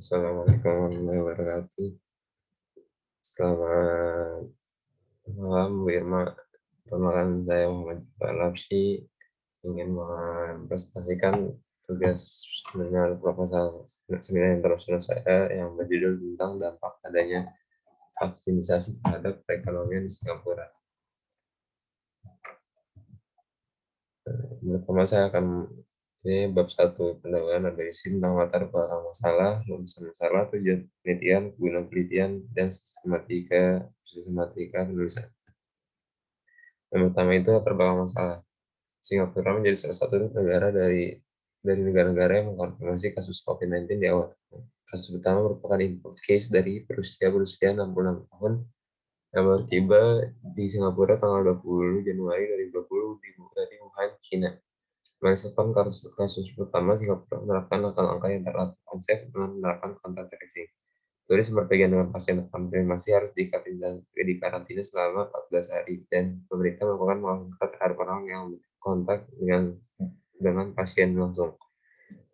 Assalamualaikum warahmatullahi wabarakatuh. Selamat malam, Bu Irma. Perkenalkan saya Muhammad Iqbal Lapsi, ingin mempresentasikan tugas seminar proposal seminar internasional saya yang berjudul tentang dampak adanya vaksinisasi terhadap perekonomian di Singapura. Pertama saya akan ini bab 1 pendahuluan analisis tentang latar belakang masalah, rumusan masalah, tujuan penelitian, guna penelitian, dan sistematika penulisan. Yang pertama itu latar belakang masalah. Singapura menjadi salah satu negara dari negara-negara yang mengkonfirmasi kasus COVID-19 di awal. Kasus pertama merupakan import case dari berusia 66 tahun yang baru tiba di Singapura tanggal 20 Januari 2020 dari Wuhan, China. Merespon kasus pertama, Singapura menerapkan langkah-langkah yang terlalu safe dengan menerapkan kontak tracing. Turis berpergian dengan pasien terkonfirmasi harus dikarantina selama 14 hari, dan pemerintah melakukan pengawasan terhadap orang yang kontak dengan pasien langsung.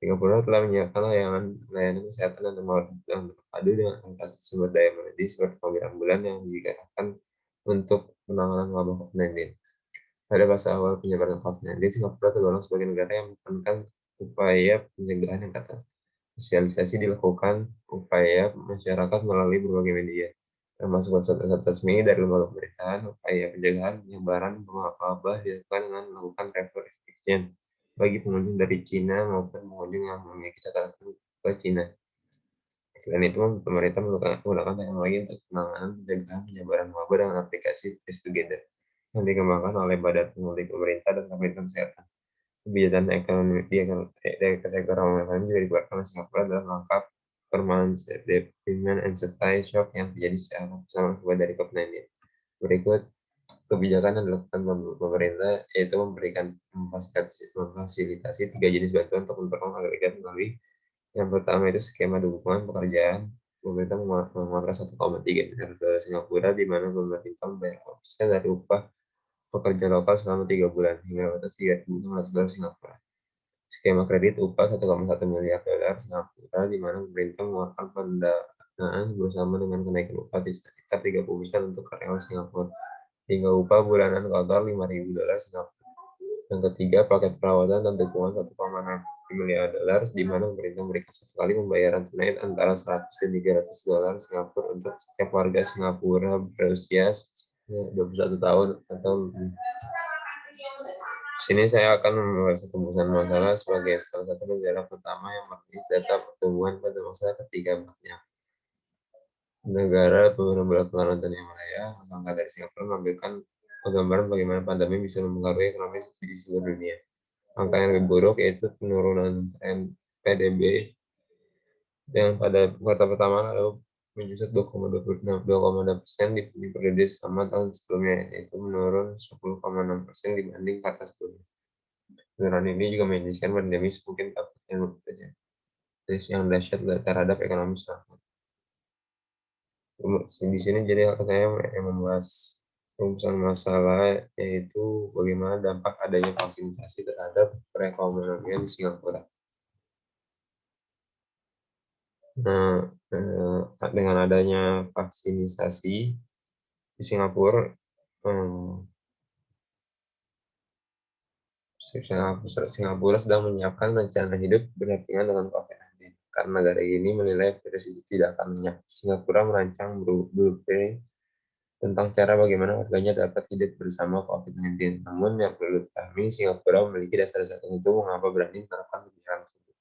Singapura telah menyiapkan layanan kesehatan yang terpadu dengan angka sumber daya medis seperti mobil ambulan yang dikerahkan untuk penanganan wabah COVID-19. Pada masa awal penyebaran COVID-19, Singapura tergolong sebagai negara yang menekankan upaya pencegahan yang ketat. Sosialisasi dilakukan upaya masyarakat melalui berbagai media, termasuk website resmi dari lembaga pemerintahan. Upaya pencegahan penyebaran wabah dilakukan dengan melakukan travel restriction bagi pengunjung dari Cina maupun pengunjung yang memiliki catatan ke Cina. Selain itu, pemerintah menggunakan teknologi untuk penanganan pencegahan penyebaran wabah dengan aplikasi Trace Together yang dikembangkan oleh Badan Pengelola Pemerintah dan Kementerian Kesehatan. Kebijakan ekonomi dari sektor ekonomi juga dikeluarkan oleh Singapura dalam rangka permanent demand and supply shock yang terjadi secara bersama akibat dari COVID-19. Berikut kebijakan yang dilakukan pemerintah yaitu memfasilitasi 3 jenis bantuan untuk mendorong agregat melalui yang pertama itu skema dukungan pekerjaan. Pemerintah mengeluarkan 1,3 miliar dolar Singapura di mana pemerintah membayar 1% dari upah pekerja lokal selama 3 bulan hingga batas 3.600 dolar Singapura. Skema kredit upah 1,1 miliar dolar Singapura di mana pemerintah mengeluarkan pendanaan bersama dengan kenaikan upah di sekitar 30% untuk karyawan Singapura hingga upah bulanan kotor 5.000 dolar Singapura. Yang ketiga, paket perawatan dan dukungan 1,6 miliar dolar di mana pemerintah memberikan satu kali pembayaran tunai antara 100 dan 300 dolar Singapura untuk setiap warga Singapura berusia 21 tahun atau lebih. Di sini saya akan membahas perumusan masalah sebagai salah satu negara pertama yang merilis data pertumbuhan pada masa ketiga abadnya. Negara belakangan dunia Malaya, angka dari Singapura menampilkan gambaran bagaimana pandemi bisa mempengaruhi ekonomi di seluruh dunia. Angka yang lebih buruk yaitu penurunan tren PDB yang pada kuartal pertama lalu menjusut 2,6% di periode sama tahun sebelumnya, yaitu menurun 10,6% dibanding kuartal sebelumnya. Penurunan ini juga menjadikan pandemi mungkin dapat yang dahsyat terhadap ekonomi selanjutnya. Di sini jadi saya yang membahas rumusan masalah yaitu bagaimana dampak adanya vaksinisasi terhadap perekonomian di Singapura. Nah, dengan adanya vaksinisasi di Singapura, Singapura sedang menyiapkan rencana hidup berdampingan dengan COVID-19. Karena negara ini menilai virus itu tidak akan lenyap. Singapura merancang blueprint tentang cara bagaimana warganya dapat hidup bersama COVID-19. Namun yang perlu dipahami, Singapura memiliki dasar-dasar tertentu mengapa berani menerapkan kebijakan tersebut.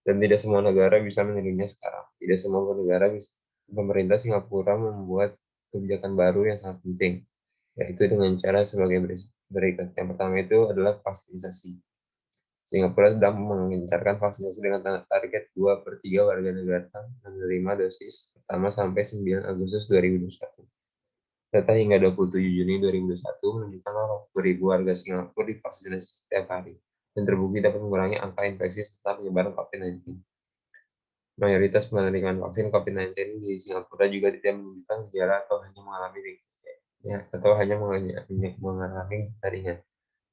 Dan tidak semua negara bisa menirunya sekarang. Tidak semua negara bisa. Pemerintah Singapura membuat kebijakan baru yang sangat penting, yaitu dengan cara sebagai berikut. Yang pertama itu adalah vaksinasi. Singapura sedang mengencarkan vaksinasi dengan target 2/3 warga negara menerima dosis pertama sampai 9 Agustus 2021. Data hingga 27 Juni 2021 menunjukkan 80.000 warga Singapura divaksinasi setiap hari dan terbukti dapat mengurangi angka infeksi serta penyebaran COVID-19. Mayoritas penerimaan vaksin COVID-19 di Singapura juga tidak menunjukkan gejala atau hanya mengalami ringan.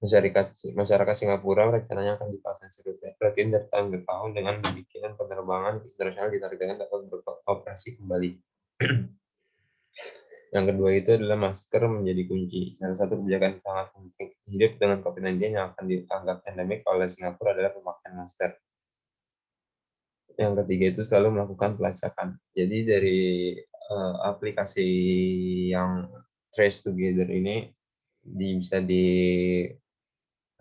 Masyarakat Singapura rencananya akan difasilitasi rutin dari tahun ke tahun dengan demikian penerbangan internasional ditargetkan dapat beroperasi kembali. Yang kedua itu adalah masker menjadi kunci. Salah satu kebijakan yang sangat penting hidup dengan COVID-19 yang akan dianggap endemik oleh Singapura adalah pemakaian masker. Yang ketiga itu selalu melakukan pelacakan. Jadi dari aplikasi yang Trace Together ini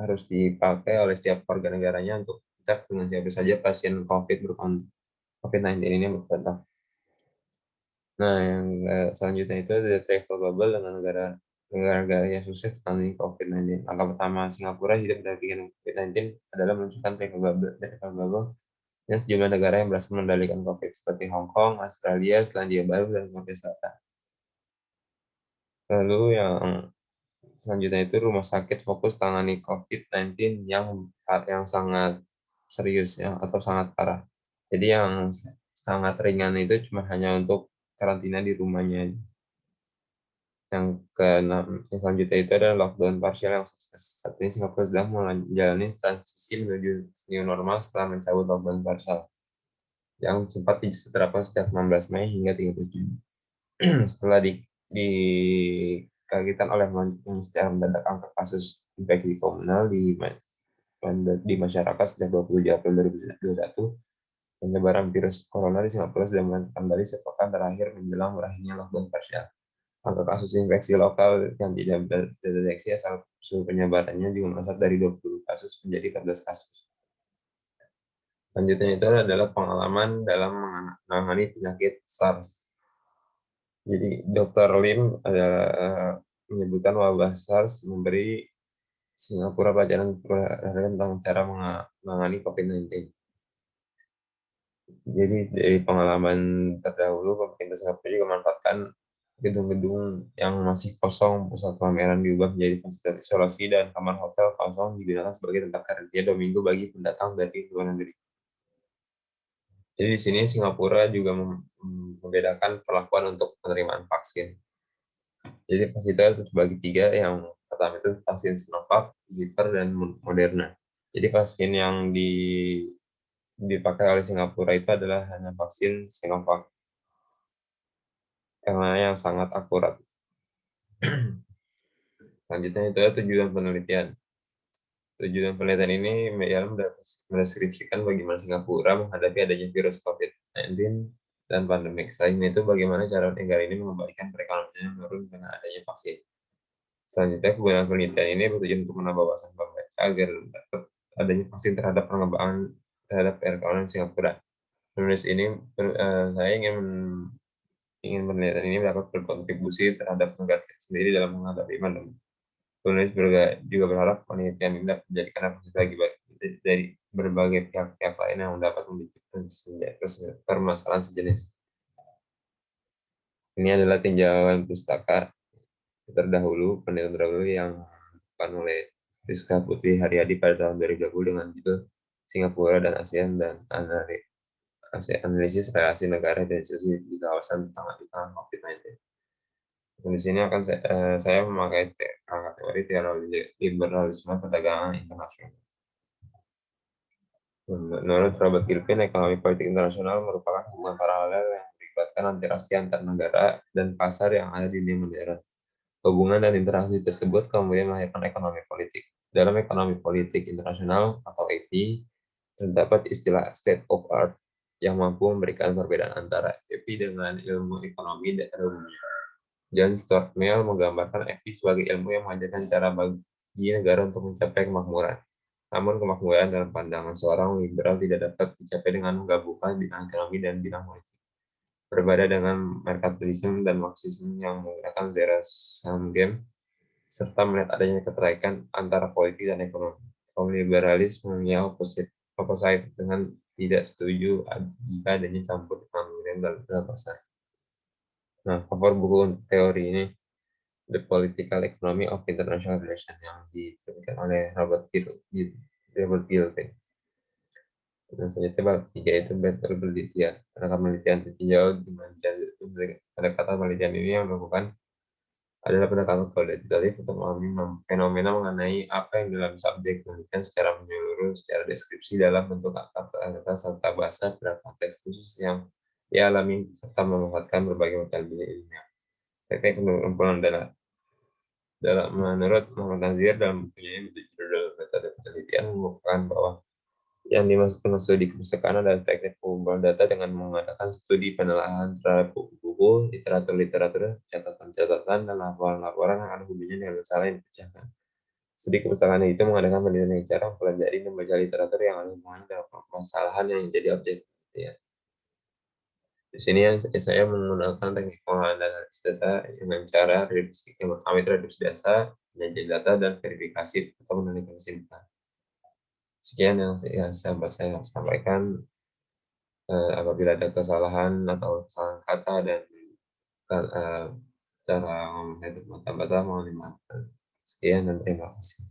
harus dipakai oleh setiap warga negaranya untuk cek dengan siapa saja pasien COVID-19 ini berkontak. Nah, yang selanjutnya itu ada travel bubble dengan negara-negara yang sukses menangani COVID-19. Langkah pertama Singapura hidup dari COVID-19 adalah meluncurkan travel bubble dan sejumlah negara yang berhasil mengendalikan COVID seperti Hong Kong, Australia, Selandia Baru, dan Korea Selatan. Lalu yang selanjutnya itu rumah sakit fokus tangani COVID-19 yang sangat serius ya atau sangat parah. Jadi yang sangat ringan itu cuma hanya untuk karantina di rumahnya. Yang keenam, yang selanjutnya itu adalah lockdown parsial yang sukses. Saat ini Singapura sedang menjalani transisi menuju new normal setelah mencabut lockdown parsial yang sempat diterapkan sejak 16 Mei hingga 30 Juni. Setelah dikagetkan oleh melonjaknya secara mendadak angka kasus infeksi komunal di masyarakat sejak 27 April 2021, penyebaran virus corona di Singapura sudah mulai kembali sepekan terakhir menjelang berakhirnya lockdown parsial. Angka kasus infeksi lokal yang tidak terdeteksi asal usul penyebarannya juga melesat dari 20 kasus menjadi 14 kasus. Selanjutnya itu adalah pengalaman dalam menangani penyakit SARS. Jadi Dr. Lim menyebutkan wabah SARS memberi Singapura pelajaran tentang cara menangani COVID-19. Jadi dari pengalaman terdahulu, pemerintah Singapura juga memanfaatkan gedung-gedung yang masih kosong, pusat pameran diubah menjadi fasilitas isolasi, dan kamar hotel kosong digunakan sebagai tempat karantina 2 minggu bagi pendatang dari luar negeri. Jadi di sini Singapura juga membedakan perlakuan untuk penerimaan vaksin. Jadi fasilitas itu dibagi 3, yang pertama itu vaksin Sinovac, Pfizer, dan Moderna. Jadi vaksin yang dipakai oleh Singapura itu adalah hanya vaksin Sinovac karena yang sangat akurat. Selanjutnya itu adalah tujuan penelitian. Tujuan penelitian ini mendeskripsikan bagaimana Singapura menghadapi adanya virus COVID-19 dan pandemik. Selain itu, bagaimana cara negara ini mengembalikan perekonomian menurun dengan adanya vaksin. Selanjutnya, kegunaan penelitian ini bertujuan untuk menambah wawasan pembaca agar dapat adanya vaksin terhadap pengembangan terhadap perekonomian Singapura. Menulis ini, saya ingin penelitian ini dapat berkontribusi terhadap negara sendiri dalam menghadapi pandemi. Penulis juga berharap penelitian ini dapat menjadikan representasi dari berbagai pihak-pihak lain yang dapat mendapatkan permasalahan sejenis. Ini adalah tinjauan pustaka penelitian terdahulu yang dilakukan oleh Rizka Putri Haryadi pada tahun 2020 dengan judul Singapura dan ASEAN dan analisis relasi negara dan institusi di kawasan di tengah COVID-19. Di sini akan saya memakai teori liberalisme perdagangan internasional. Menurut Robert Gilpin, ekonomi politik internasional merupakan hubungan paralel yang melibatkan interaksi antar negara dan pasar yang ada di dunia modern. Hubungan dan interaksi tersebut kemudian melahirkan ekonomi politik. Dalam ekonomi politik internasional atau AP, terdapat istilah state of art yang mampu memberikan perbedaan antara AP dengan ilmu ekonomi dan umumnya. John Stuart Mill menggambarkan AP sebagai ilmu yang mengajarkan cara bagi negara untuk mencapai kemakmuran. Namun kemakmuran dalam pandangan seorang liberal tidak dapat dicapai dengan menggabungkan bidang ekonomi dan bidang politik. Berbeda dengan merkantilisme dan Marxisme yang menggunakan zero-sum game, serta melihat adanya keterkaitan antara politik dan ekonomi. Kaum liberalis mempunyai opposite dengan tidak setuju jika adanya campur tangan dalam pasar. Nah, cover buku untuk teori ini The Political Economy of International Relations yang diterbitkan oleh Robert Gilpin. Dan selanjutnya bab 3 itu better penelitian. Rangka penelitian tinjau di mana pendekatan penelitian ini yang melakukan adalah pendekatan kualitatif untuk memahami fenomena mengenai apa yang dalam subjek penelitian secara menyeluruh, secara deskripsi dalam bentuk kata-kata serta bahasa pada konteks khusus yang dialami serta memanfaatkan berbagai metode ilmiah. Teknik pengumpulan data menurut Muhammad Nazir dalam bukunya yang berjudul Metode Penelitian mengumpulkan bahwa yang dimaksud studi kepustakaan adalah teknik pengumpulan data dengan mengadakan studi penelaahan terhadap buku-buku, literatur-literatur, catatan-catatan, dan laporan-laporan yang ada hubungannya dengan masalah yang dipecahkan. Studi kepustakaan itu mengadakan penelitian yang cara mempelajari dan membaca literatur yang ada hubungannya dengan permasalahan yang menjadi objek penelitian. Di sini saya menggunakan teknik pengolahan data dengan cara reduksi, yang pertama itu reduksi data, penyajian data, dan verifikasi atau meneliti kesimpulan. Sekian yang saya sampaikan. Apabila ada kesalahan atau kesalahan kata dan cara ngomong saya terbata-bata mohon dimaafkan. Sekian dan terima kasih.